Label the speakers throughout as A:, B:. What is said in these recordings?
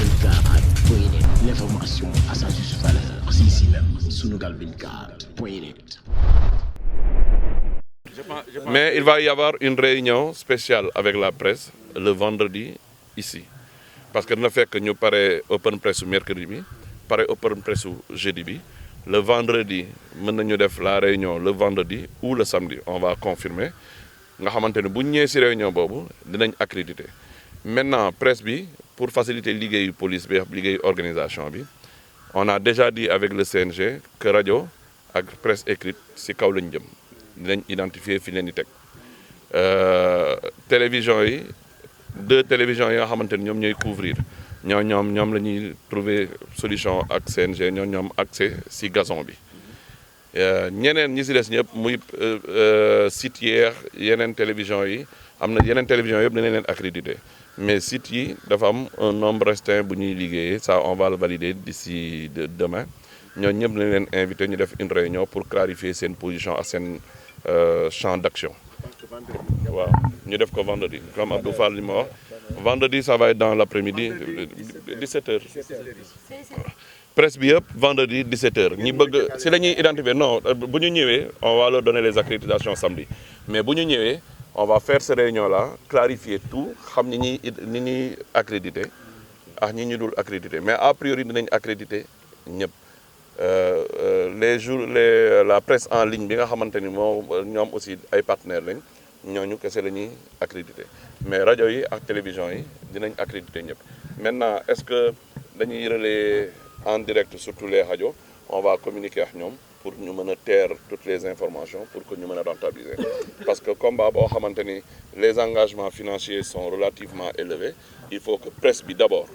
A: Sunugal24.net, l'information à sa juste valeur, c'est ici même, Sunugal24.net.
B: Mais il va y avoir une réunion spéciale avec la presse le vendredi ici. Parce que nous fait que nous parlons open press mercredi, parlons open press jeudi. Le vendredi, nous avons la réunion le vendredi ou le samedi. On va confirmer. Nous avons une réunion dinañ accrédité. Maintenant, presse bi, pour faciliter la police et l'organisation, on a déjà dit avec le CNG que radio et presse écrite, c'est kaw lañ jëm. Dinañ identifier fi leen di teg télévision yi deux télévisions yi nga xamante ni ñoom ñooy couvrir ñoom la ñuy trouver solution ak CNG ñoom accès si gazon bi ñeneen ñi si des ñëpp muy sites yeex yeneen télévision yi am na yeneen télévision yëpp dinañ leen accrédité mais sites yi dafa am un nombre restreint bu ñuy liggéeyee ça on va le valider d'ici demain ñooñu ñëpp dinañ leen invité ñu def une réunion pour clarifier seen position ak seen champ d'action. Wow. Nous devons vendredi. Comme Abdou Fall li ma wax vendredi ça va être dans l'après-midi 17h. Presse bi yëpp vendredi 17h ñi bëgg si la ñuy identifier non bu ñu ñëwee on va leur donner les accréditations samedi mais bu ñu ñëwee on va faire cette réunion là clarifier tout xam ni ñuy accrédité ak ñi ñu dul accrédité mais a priori dinañ accrédité ñëpp. La presse en ligne bi nga xamante ni ñoom aussi ay partenaires lañ ñooñu kese la ñuy accrédité mais rajo yi ak télévision yi dinañ accrédité ñëpp. Maintenant est-ce que dañuy relayer en direct sur tous les radios on va communiquer ak ñoom pour ñu mën a taire toutes les informations pour que ñu mën a rentabiliser parce que combat boo xamante ni les engagements financiers sont relativement élevés il faut que presse bi d'abord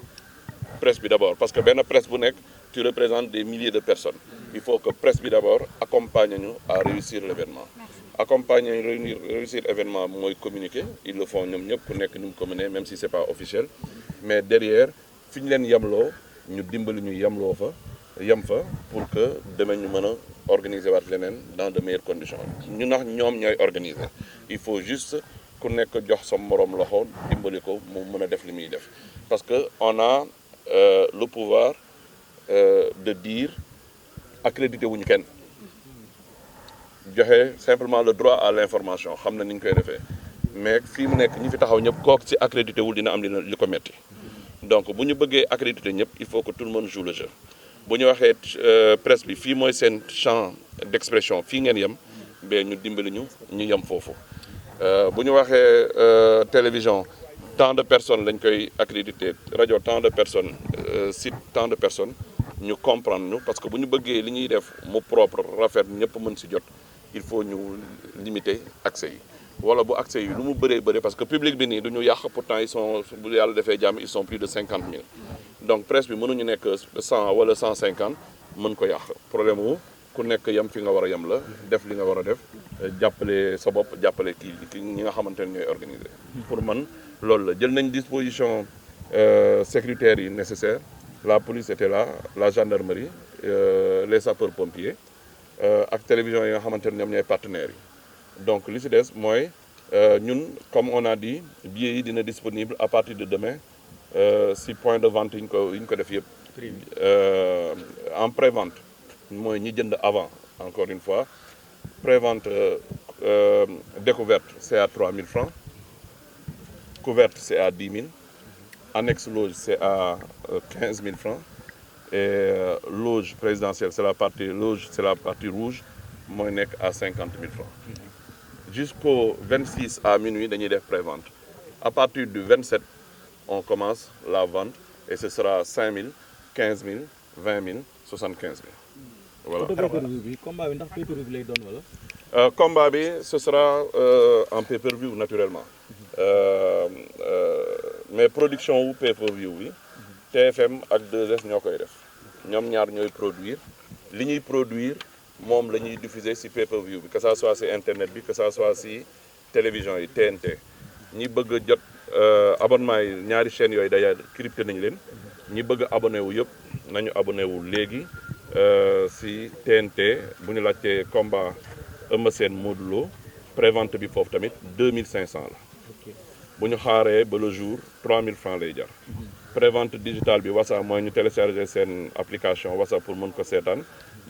B: parce que benn presse bu nekk tu représentes des milliers de personnes. Il faut que presse bi d'abord accompagne nous à réussir l'événement. Accompagner réussir l'événement, moi communiquer, ils le font ñom ñep ku nek ñu communiquer même si c'est pas officiel. Mais derrière, fiñ leen yamlo, ñu dimbali ñu yamlo fa, yam fa pour que demain ñu mëna organiser wat lenen dans de meilleures conditions. Ñu nak ñom ñoy organiser. Il faut juste ku nek jox sa morom loxo dimbali ko mu mëna def li muy def. Parce que on a le pouvoir de dire accrédité wuñu kenn joxe simplement le droit à l'information xam na ni ñu koy defee mais fii mu nekk ñi fi taxaw ñëpp kooku ci accrédité wul dina am li ko metti donc bu ñu bëggee accrédité ñëpp il faut que tout le monde joue le jeu bu ñu waxee presse bi fii mooy seen champ d'expression fii ngeen yem ba ñu dimbali ñu yem foofu bu ñu waxee télévision tant de personnes lañ koy accrédité rajo tant de personnes site tant de personnes ñu comprendre ñu parce que bu ñu bëggee li ñuy def mu propre rafet ñëpp mën ci jot il faut ñu limiter accès yi wala bu accès yi lu mu bëree parce que public bi nii du ñu yàq pourtant ils sont bu yàlla defee jàmm ils sont plus de 50 000 donc presse bi mënuñu nekk 100 wala 150 mën ko yàq problème wu ku nekk yem fi nga war a yem la def li nga war a def jàppale sa bopp jàppale kii ñi nga xamante ne ñooy organiser pour man loolu la jël nañ disposition sécuritaires yi nécessaires. La police était là, la gendarmerie, les sapeurs-pompiers, ak télévision yi nga xamante ne ñoom ñooy partenaires yi. Donc li ci des mooy ñun comme on a dit billets yi dina disponible à partir de demain si point de vente yi ñu ko def yëpp. En pré-vente mooy ñi jënd avant encore une fois pré-vente découverte c'est à 3 000 francs couverte c'est à 10 000. Annexe loge, c'est à 15 000 francs. Et loge présidentielle, c'est la partie rouge, moi à 50 000 francs. Jusqu'au 26 à minuit, nous avons pré-vente. À partir du 27, on commence la vente et ce sera 5 000, 15 000, 20 000, 75 000. Voilà. Combat, ce sera en pay-per-view naturellement. Mais production ou pay-per-view oui TFM ak 2S ñoo koy def ñoom ñaar ñooy produire li ñuy produire moom la ñuy diffuser ci pay-per-view bi que ça soit ci internet bi que ça soit ci télévision yi TNT ñi bëgg a jot abonnement yi ñaari chaînes yooyu day crypté nañ leen ñi bëgg abonné wu yëpp nañu abonné wu léegi ci TNT bu ñu laajtee combat Eumeu Sène Modou Lo prévente bi foofu tamit 2500 la bu ñu xaaree ba le jour 3000 francs lay jar prévente digitale bi Wassa mooy ñu télécharger seen application Wassa pour mën ko seetaan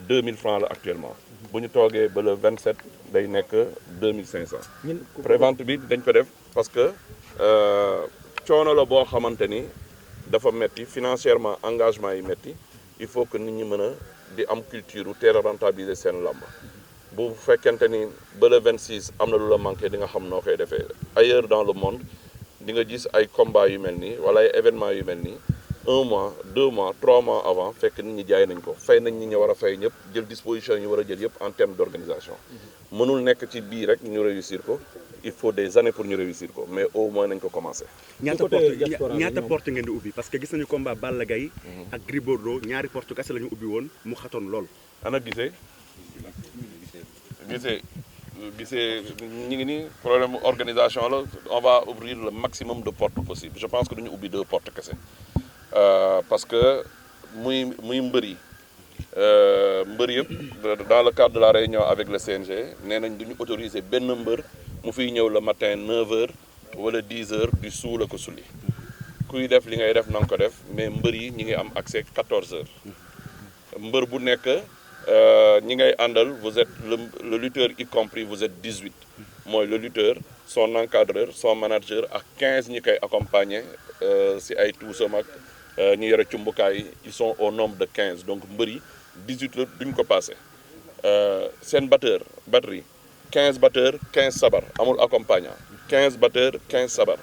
B: 2000 francs la actuellement bu ñu toogee ba le 27 day nekk 2500. prévente bi dañ ko def parce que coono la boo xamante ni dafa metti financièrement engagement yi metti il faut que nit ñi mën a di am culture teel a rentabiliser seen làmb bu fekkente ni ba le 26 am na lu la manqué di nga xam noo koy defee ailleurs dans le monde di nga gis ay combats yu mel nii wala ay événements yu mel nii 1 mois 2 mois 3 mois avant fekk nit ñi jaay nañ ko fay nañ ñi ñu war a fay ñëpp jël disposition yi ñu war a jël yëpp en termes d'organisation mënul nekk ci bii rek ñu réussir ko il faut des années pour ñu réussir ko mais au moins nañ ko commencé.
C: ñaata porte ngeen di ubbi parce que gis nañu combat Balla Gaye ak Gris Bordeaux ñaari porte kese la ñu ubbi woon mu xatoon lool.
B: ana gisee ñu ngi ni problème organisation la on va ouvrir le maximum de portes possible je pense que duñu ubbi 2 portes kese parce que muy mbër yëpp dans le cadre de la réunion avec le CNG nee nañ duñu autoriser benn mbër mu fiy ñëw le matin 9h wala 10h du suu la ko sulli kuy def li ngay def na nga ko def mais mbër yi ñi ngi am accès 14h mbër bu nekk ñi ngay àndal vous êtes le lutteur y compris vous êtes 18 mooy le lutteur son encadreur son manager ak 15 ñi koy accompagner si ay tuusam ak ñu yore cumbukaay yi ils sont au nombre de 15 donc mbër yi 18 la duñ ko passé seen batterie 15 batteurs 15 sabar amul accompagnant 15 batteurs 15 sabar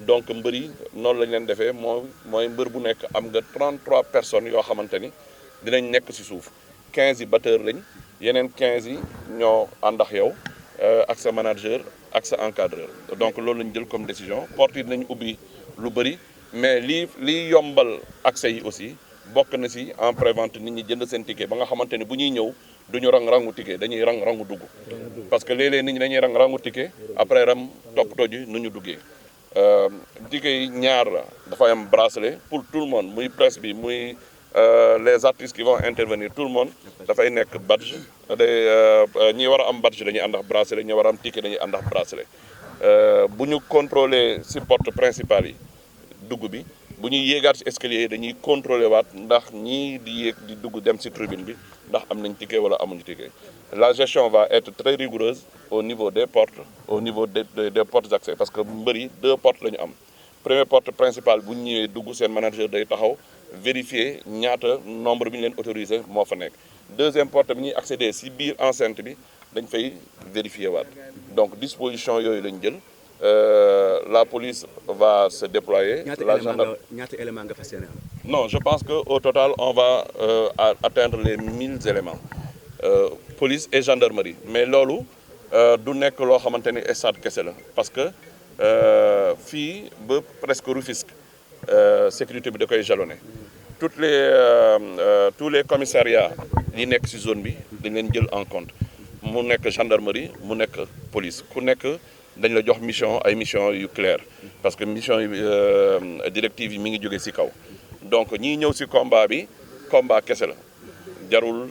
B: donc mbër yi noonu lañ leen defee mooy mbër bu nekk am nga 33 personnes yoo xamante ni dinañ nekk ci suuf 15 yi batteur lañ yeneen 15 yi ñoo ànd ak yow ak sa manager ak sa encadreur donc loolu lañ jël comme décision porte yi dinañ ubbi lu bëri mais lii yombal accès yi aussi bokk na ci en prévente nit ñi jënd seen ticket ba nga xamante ni bu ñuy ñëw duñu rangu ticket dañuy rangu dugg parce que léeg-léeg nit ñi dañuy rangu ticket après toppatoo ji nu ñu duggee ticket yi ñaar la dafay am bracelet pour tout le monde muy presse bi muy les artistes qui vont intervenir tout le monde dafay nekk badge ñi war a am badge dañuy ànd ak bracelet ñi war a am ticket dañuy ànd ak bracelet bu ñu contrôler ci porte principale yi dugg bi bu ñuy yéegaat ci escalier yi dañuy contrôler waat ndax ñii di yéeg di dugg dem ci tribune bi ndax am nañ ticket wala amuñu ticket la gestion va être très rigoureuse au niveau des portes au niveau des portes d'accès parce que mbër yi 2 portes la ñu am première porte principale bu ñu ñëwee dugg seen manager day taxaw vérifier ñaata nombre bi ñu leen autorisé moo fa nekk deuxième porte bi ñuy accéder ci biir enceinte bi dañ fay vérifier waat donc disposition yooyu lañ jël la police va se déployer.
C: ñaata élément nga fas yéene am.
B: non je pense que au total on va atteindre les 1000 éléments police et gendarmerie mais loolu du nekk loo xamante ni stade kese la parce que fii ba presque Rufisque sécurité bi da koy jalonné tous les commissariats yi nekk ci zone bi dañ leen jël en compte mu nekk gendarmerie mu nekk police ku nekk dañ la jox ay mission yu claire parce que mission yi directive yi mi ngi jóge ci kaw donc ñii ñëw ci combat kese la jarul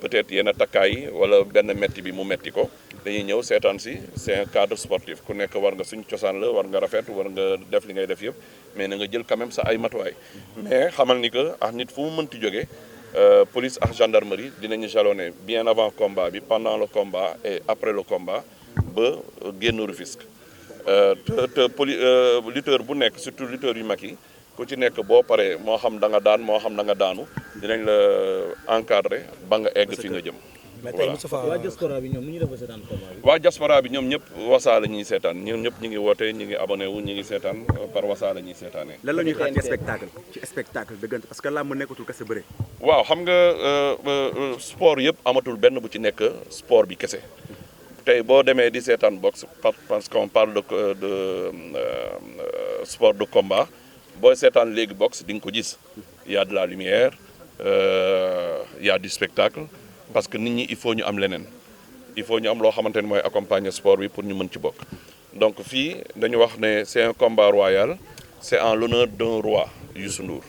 B: peut-être yenn takkaay yi wala benn metti bi mu metti ko dañuy ñëw seetaan ci c'est un cadre sportif ku nekk war nga suñ cosaan la war nga rafet war nga def li ngay def yëpp mais na nga jël quand même sa ay matuwaay mais xamal ni que ak nit fu mu mënti jógee police ak gendarmerie dinañu jalonner bien avant combat bi pendant le combat et après le combat ba génn Rufisque lutteur bu nekk surtout lutteur yu mag yi ku ci nekk boo paree moo xam da nga daan moo xam da nga daanu dinañ la encadrer ba nga egg fi nga jëm. voilà
A: waa diaspora bi ñoom nu ñu def ba seetaan combat bi.
B: waa diaspora bi ñoom ñëpp Wassa la ñuy seetaan ñoom ñëpp ñu ngi woote ñu ngi abonné wu ñu ngi seetaan par Wassa la ñuy seetaanee.
C: lan la ñuy xaar ci spectacle dëggante parce que làmb nekkatul kese bëre.
B: waaw xam nga sport yëpp amatul benn bu ci nekk sport bi kese. tey boo demee di seetaan boxe parce qu'on parle de sport de combat booy seetaan léegi boxe di nga ko gis y a de la lumière y a du spectacle parce que nit ñi il faut ñu am leneen il faut ñu am loo xamante ne mooy accompagner sport bi pour ñu mën ci bokk donc fii dañu wax ne c'est un combat royal c'est en l'honneur d'un roi Youssou Ndour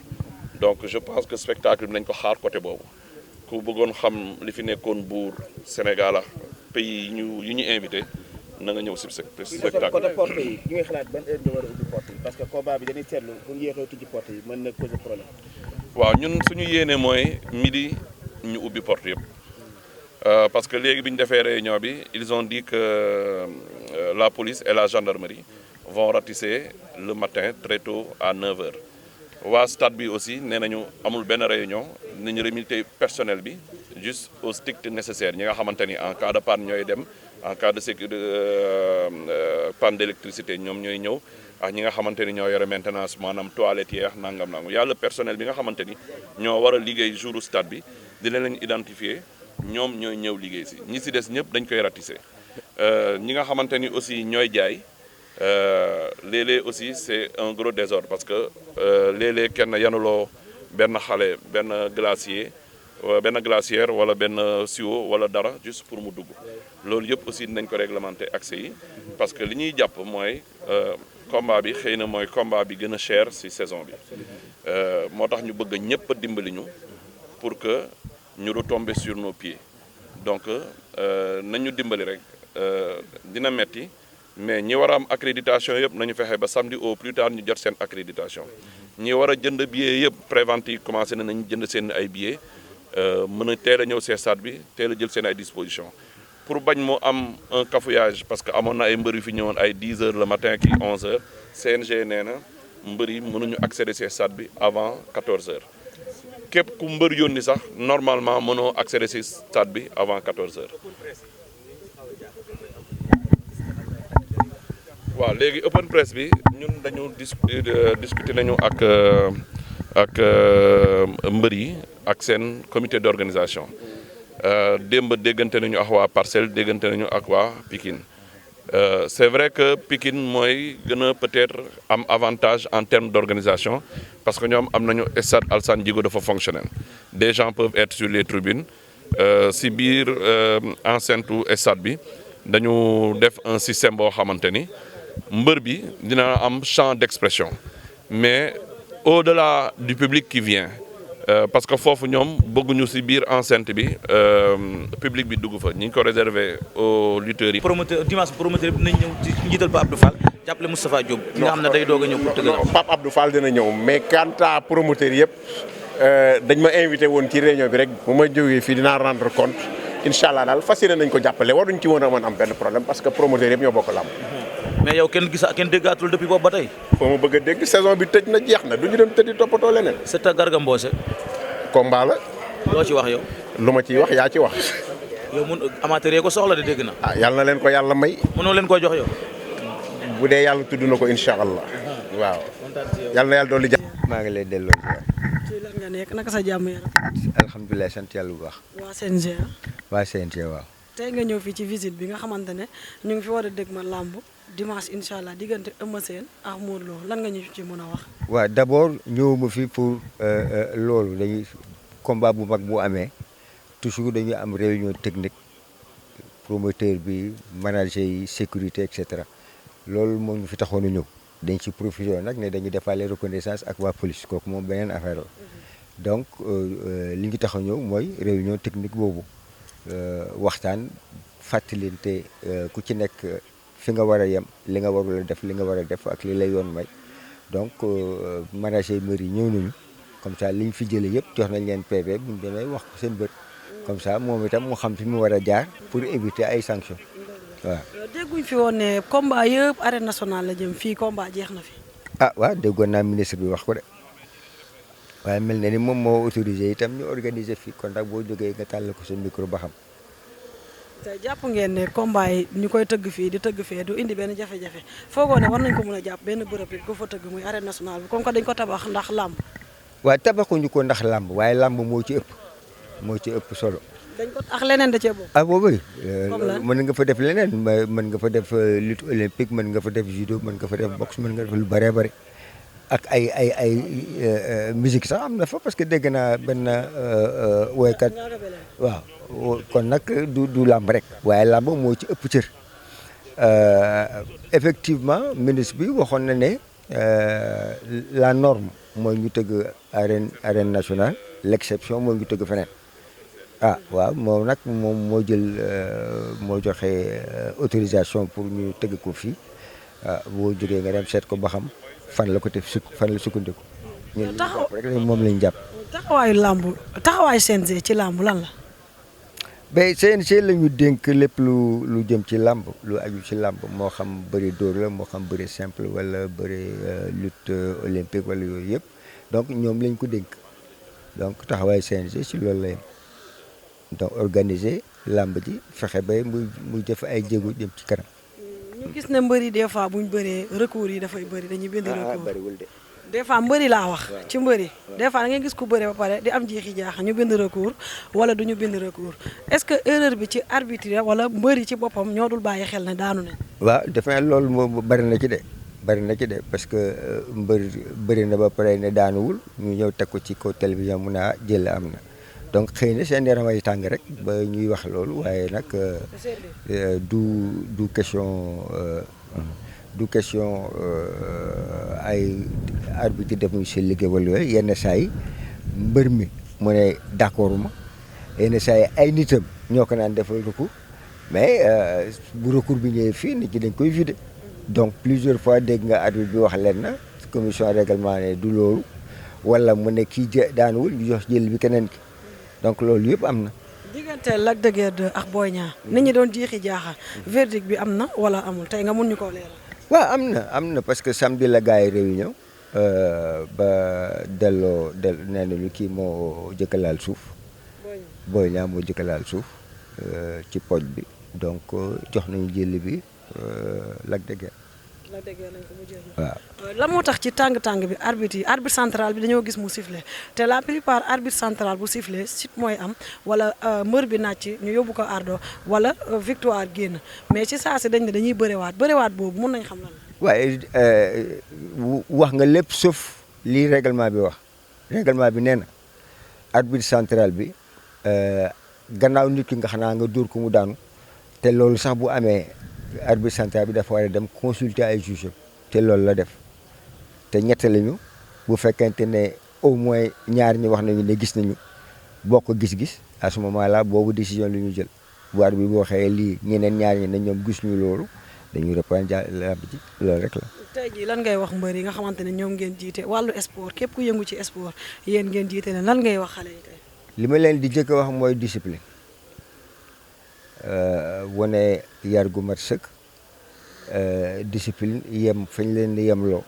B: donc je pense que spectacle bi nañ ko xaar côté boobu ku bëggoon xam li fi nekkoon buur Sénégal pays yi ñu invité na nga ñëw si spectacle.
A: côté porte yi ñu ngi xalaat ban heure nga war a ubbi porte yi parce que combat bi dañuy seetlu bu ñu yéexee tijji porte yi mën na poser problème.
B: waaw ñun suñu yéene mooy midi ñu ubbi porte yëpp parce que léegi bi ñu defee réunion bi ils ont dit que la police et la gendarmerie vont ratisser le matin très tôt à 9h. waa stade bi aussi nee nañu amul benn réunion nañu limiter personnel bi juste au strict nécessaire ñi nga xamante ni en cas de panne ñooy dem en cas de panne d'électricité ñoom ñooy ñëw ak ñi nga xamante ni ñoo yore maintenance maanaam toilette yeex nangam yàlla personnel bi nga xamante ni ñoo war a liggéey jouru stade bi dina leen identifier ñoom ñooy ñëw liggéey si ñi si des ñëpp dañ koy ratisser ñi nga xamante ni aussi ñooy jaay léeg-léeg aussi c'est un gros désordre parce que léeg-léeg kenn yanuloo benn xale benn glacière wala benn siwo wala dara juste pour mu dugg loolu yëpp aussi dinañ ko réglementer accès yi parce que li ñuy jàpp mooy combat bi xëy na mooy combat bi gën a cher ci saison bi moo tax ñu bëgg ñëpp a dimbali ñu pour que ñu retomber sur nos pieds donc nañu dimbali rek dina metti mais ñi war a am accréditation yëpp nañu fexe ba samedi au plus tard ñu jot seen accréditation ñi war a jënd billet yëpp prévente yi commencé nañu jënd seen ay billets mën a teel a ñëw see stade bi teel a jël seen ay dispositions pour bañ mu am un cafouillage parce que amoon na ay mbër yu fi ñëwoon ay 10h le matin kii 11h CNG nee na mbër yi mënuñu accéder see stade bi avant 14h képp ku mbër yónni sax normalement mënoo accéder si stade bi avant 14h. waaw léegi open press bi ñun dañu discuter nañu ak mbër yi ak seen comité d'organisation démb déggante nañu ak waa Parcelles déggante nañu ak waa Pikine c'est vrai que Pikine mooy gën a peut-être am avantage en termes d'organisation parce que ñoom am nañu stade Alassane Djigo dafa fonctionnel des gens peuvent être sur les tribunes si biir enceinte stade bi dañu def un système boo xamante ni mbër bi dina am champ d'expression mais au-delà du public qui vient parce que foofu ñoom bëgguñu ci biir enceinte bi public bi dugg fa ñu ngi ko réservé aux lutteurs yi.
A: dimanche promoteur bi dinañ ñëw ci njiital Pape Abdou Fall jàppale Moustapha Diop. ki nga xam ne day doog a ñëw pour tëggal.
D: Pape Abdou Fall dina ñëw mais quant à promoteur yëpp dañ ma invité woon ci réunion bi rek bu ma jógee fii dinaa rendre compte incha allah daal fas yéene nañ ko jàppale waruñ ci woon a mën am benn problème parce que promoteur yëpp ñoo bokk lamb.
A: mais yow kenn déggaatul depuis boobu ba tey.
D: foo ma bëgg a dégg saison bi tëj na jeex na du ñu dem tëddi toppatoo leneen.
A: c'est à Garga Mbossé.
D: combat la.
A: loo ci wax yow.
D: lu ma ciy wax yaa ci wax.
A: yow mun amateur yi ko soxla de dégg na.
D: ah yàlla na leen ko yàlla may.
A: mënoo leen koy jox yow.
D: bu dee yàlla tudd na ko incha allah. waaw. yàlla na yàlla dolli jàmm.
E: maa ngi lay delloo ziar.
F: ci lan nga nekk naka sa jàmm yaram.
E: alhamdulilah sant yàlla bu baax.
F: waa CNG.
E: waa CNG waaw.
F: tey nga ñëw fii ci visite bi nga xamante ne ñu ngi fi war a dégg ma làmb dimanche incha allah diggante Eumeu Sène ak Modou Lo lan nga ñu ci mën a wax.
E: waaw d'abord ñëwuma fi pour loolu dañuy combat bu mag bu amee toujours dañuy am réunion technique promoteur bi manager yi sécurité et cetera loolu moom ñu fi taxoon a ñëw dañ ci profité nag ne dañuy defaale reconnaissance ak waa police kooku moom beneen affaire la donc li ñu tax a ñëw mooy réunion technique boobu waxtaan fàttalinte ku ci nekk. fi nga war a yem li nga warul a def li nga war a def ak li lay yoon may donc manager mbër yi ñëw nañu comme ça liñ fi jëlee yëpp jox nañ leen PV bu ñu demee wax ko seen bët comme ça moom itam mu xam fi mu war a jaar pour éviter ay sanctions waaw.
F: dégguñ fi woon ne combat yëpp arène nationale la jëm fii combat jeex na fi.
E: ah waaw déggoon naa ministre bi wax ko de waaye mel na ni moom moo autorisé itam ñu organiser fii kon nag boo jógee nga tàll ko sa micro ba xam.
F: tey jàpp ngeen ne combat yi ñu koy tëgg fii di tëgg fee du indi benn jafe-jafe foogoo ne war nañ ko mën a jàpp benn bërëb rek ko fa tëgg muy arène nationale bi comme que dañ ko tabax ndax làmb.
E: waaw tabaxuñu ko ndax làmb waaye làmb moo ci ëpp solo.
F: dañ ko ak leneen da cee bokk.
E: ah boobu
F: comme
E: mën nga fa def leneen mën nga fa def lutte olympique mën nga fa def judo mën nga fa def boxe mën nga def lu bëree bëri ak ay musique sax am na fa parce que dégg naa benn woykat waaw. kon nag du làmb rek waaye làmb moo ci ëpp cër effectivement ministre bi waxoon na ne la norme mooy ñu tëgg arène nationale l'exception mooy ñu tëgg feneen ah waaw moom nag moom moo jël moo joxe autorisation pour ñu tëgg ko fii boo jógee nga dem seet ko ba xam fan la ko def fan la sukkandiku. ñun jàpp rek moom lañ jàpp.
F: taxawaayu CNG ci làmb lan la.
E: mais CNG la ñu dénk lépp lu jëm ci làmb lu aju ci làmb moo xam bëri dóor la moo xam bëri simple wala bëri lutte olympique wala yooyu yëpp donc ñoom lañ ko dénk donc taxawaayu CNG ci loolu la yem donc organiser làmb ji fexe ba muy def ay jéego jëm ci kanam.
F: ñu gis ne mbëri des fois bu ñu bëree recours yi dafay bëri dañuy bind recours.
E: bëriwul de.
F: des fois mbëri laa wax. ci mbëri des fois da ngay gis ku bëre ba pare di am jeexi jaaxa ñu bind recours wala du ñu bind recours est-ce que erreur bi ci arbitre wala mbëri ci boppam ñoo dul bàyyi xel ne daanu ne.
E: waaw defe naa loolu moom bari na ci de parce que bëri na ba pare ne daanuwul ñu ñëw teg ko ci kaw télévision mu ne jël am na donc xëy na seen yaram ay tàng rek ba ñuy wax loolu waaye nag du question. du question ay arbitre defuñu seen liggéey wala yooyu yenn saa yi mbër mi mu ne d'accord ma yenn saa yi ay nitam ñoo ko naan defal recours mais bu recours bi ñëwee fii nit ñi dañ koy vider donc plusieurs fois dégg nga arbitre bi wax leen na commission règlement ne du loolu wala mu ne kii daanuwul ñu jox jël bi keneen ki donc loolu yëpp am na.
F: diggante Lac de Guiers 2 ak Boy Niang nit ñi doon jiixi jaaxa verdict bi am na wala amul tey nga mun ñu koo leeral.
E: waaw am na parce que samedi la gars yi réunion ba delloo nee nañu kii moo jëkk a laal suuf Boy Niang moo jëkk a laal suuf ci poj bi donc jox nañu jël bi Lac de Guiers.
F: Lac de Guiers lañ ko mujjee.
E: waaw
F: la moo tax ci tàng-tàng bi arbitre central bi dañoo gis mu sifflé te la plupart arbitre central bu sifflé sit mooy am wala mbër bi nàcc ñu yóbbu ko ardo wala victoire génn mais ci saa si dañ ne dañuy bëriwaat boobu mun nañ xam lan la.
E: waaye wax nga lépp sauf lii règlement bi wax règlement bi nee na arbitre central bi gannaaw nit ki nga xanaa nga dóor ko mu daanu te loolu sax bu amee arbitre central bi dafa war a dem consulter ay juge te loolu la def te ñett lañu bu fekkente ne au moins ñaar ñi wax nañu ne gis nañu bokk gis-gis à ce moment là boobu décision li ñu jël bu arbitre bi boo waxee lii ñeneen ñaar ñi ne ñoom gis ñu loolu dañuy reprendre làmb ji loolu rek la.
F: tey jii lan ngay wax mbër yi nga xamante ne ñoom ngeen jiite wàllu sport képp ku yëngu ci sport yéen ngeen jiite leen lan ngay wax xale yi tey.
E: li ma leen di jëkk a wax mooy discipline wane yar gu mat sëkk discipline yem fañ leen di yemloo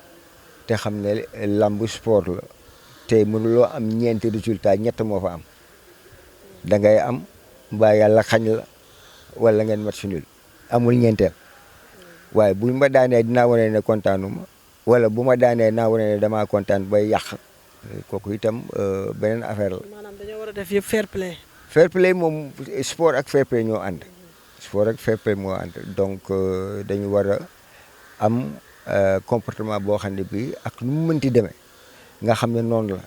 E: te xam ne làmb sport la te mënuloo am ñeenti résultat ñett moo fa am da ngay am mbaa yàlla xañ la wala ngeen match nul amul ñeenteel waaye buñ ma daanee dinaa wane ne kontaanuma wala bu ma daanee dinaa wane ne damaa kontaan bay yàq kooku itam beneen affaire la.
F: maanaam dañoo war a def yëpp fair play.
E: fair play moom sport ak fair play ñoo ànd sport ak fair play moo ànd donc dañu war a am comportement boo xam ne bii ak nu mu mënti demee nga xam ne noonu la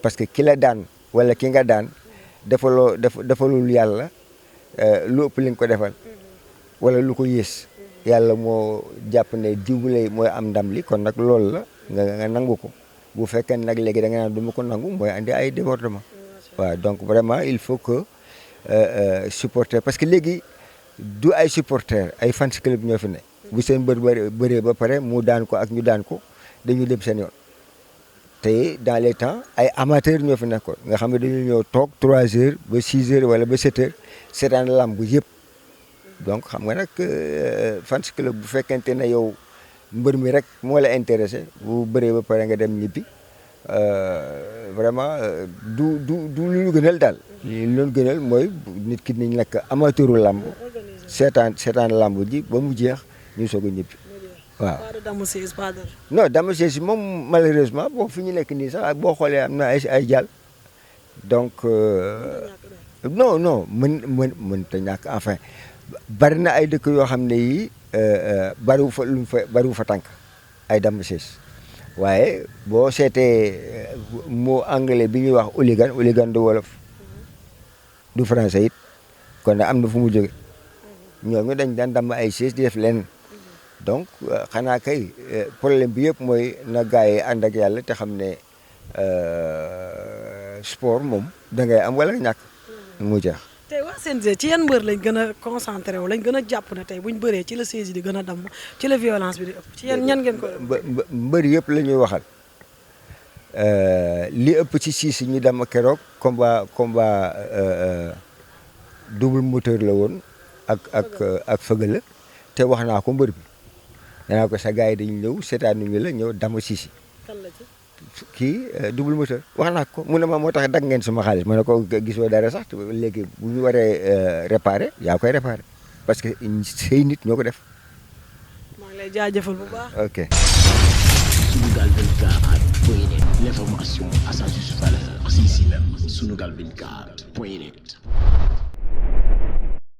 E: parce que ki la daan wala ki nga daan defalul yàlla lu ëpp li nga ko defal wala lu ko yées yàlla moo jàpp ne diwlay mooy am ndam li kon nag loolu la nga nangu ko bu fekkee nag léegi da nga naan du ma ko nangu mooy andi ay débordement waaw donc vraiment il faut que supporter parce que léegi du ay supporter ay fans club ñoo fi ne bu seen bëree ba pare mu daan ko ak ñu daan ko dañuy dem seen yoon te dans les temps ay amateurs ñoo fi nekkoon nga xam ne dañuy ñëw toog 3 heures ba 6 heures wala ba 7 heures seetaan lamb yëpp donc xam nga nag fans club bu fekkente ne yow mbër mi rek moo la intéressé bu bëree ba pare nga dem ñibbi vraiment du lu ñu gënal daal. li ñu gënal mooy nit ki nañ nekk amateuru lamb seetaan lamb ji ba mu jeex ñu soog a ñibbi waaw. non dama siis moom malheureusement bon fi ñu nekk nii sax boo xoolee am na ay jàll donc non mën ta ñàkk enfin bari na ay dëkk yoo xam ne yii bariwu fa tànk ay dama siis waaye boo seetee mot anglais bi ñuy wax hooligan du wolof du français it kon nag am na fu mu jóge ñooñu dañ daan damm ay siis di def lenn donc xanaa kay problème bi yëpp mooy na gars yi ànd ak yàlla te xam ne sport moom da ngay am wala ñàkk mu jeex.
F: tey waa CNG ci yan mbër lañ gën a concentré wu lañ gën a jàpp ne tey buñ bëree ci la saisi di gën a damm ci la violence bi di ëpp ci yan ñan ngeen ko.
E: mbër yëpp la ñuy waxal li ëpp ci siis ñu dem keroog combat double moteur la woon ak fëgg la te wax naa ko mbër bi nee naa ko sa gars yi dañu ñëw seetaanuñu la ñëw damm siis
F: kan la ci.
E: kii double moteur wax naa ko mu ne ma moo tax dag ngeen suma xaalis ma ne ko gisoo dara sax léegi bu ñu waree réparé yaa koy réparé parce que say nit ñoo ko def.
F: maa ngi lay jaajëfal bu baax.
E: ok.
G: Sunugal24.net, l'information à sa juste valeur, c'est ici même, Sunugal24.net.